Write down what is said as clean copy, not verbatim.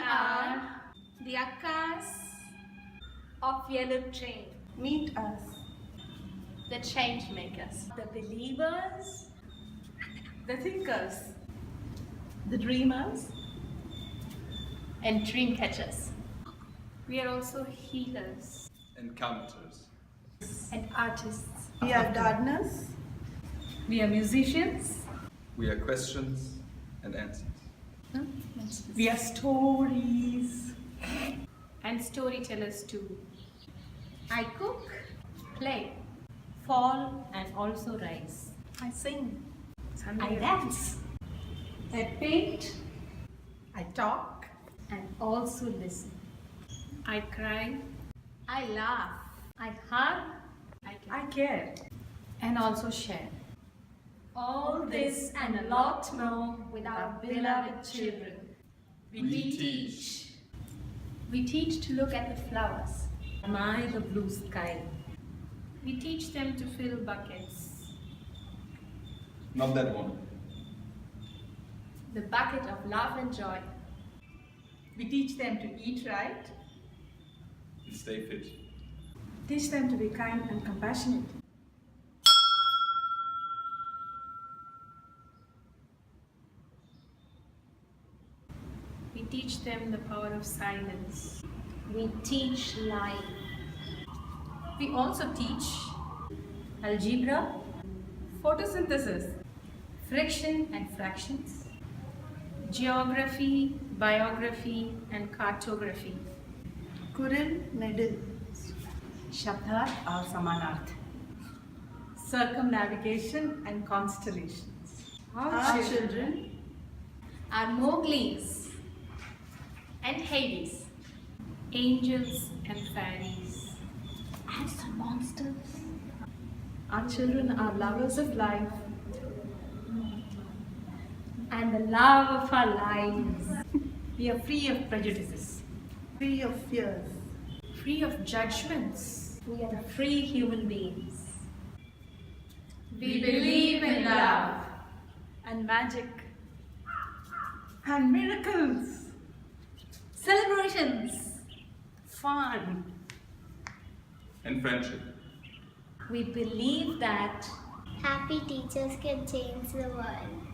are the Akkas of Yellow Train, Meet us. the change makers, The believers. The thinkers. The dreamers. and dream catchers. We are also healers Encounters. and artists. We are gardeners. We are musicians. We are questions and answers. We are stories. And storytellers too. I cook, play, Fall and also rise. I sing, I dance. I paint, I talk. and also listen. I cry, I laugh, I hug, I care. and also share. All this and a lot more with our beloved children. We teach. We teach to look at the flowers. Admire the blue sky. We teach them to fill buckets. Not that one. The bucket of love and joy. We teach them to eat right. And stay fit. Teach them to be kind and compassionate. We teach them the power of silence. We teach life. We also teach Algebra. Photosynthesis. friction and fractions, geography, biography, and cartography. Kuril, Nedil. Shabdar or Samanarth. Circumnavigation and constellations. Our children Are Mowglis and Hades, angels and fairies. Ants and monsters. Our children are lovers of life. And the love of our lives, We are free of prejudices. Free of fears. free of judgments. We are the free human beings. We believe in love. And magic. And miracles. Celebrations. Fun. And friendship. We believe that happy teachers can change the world.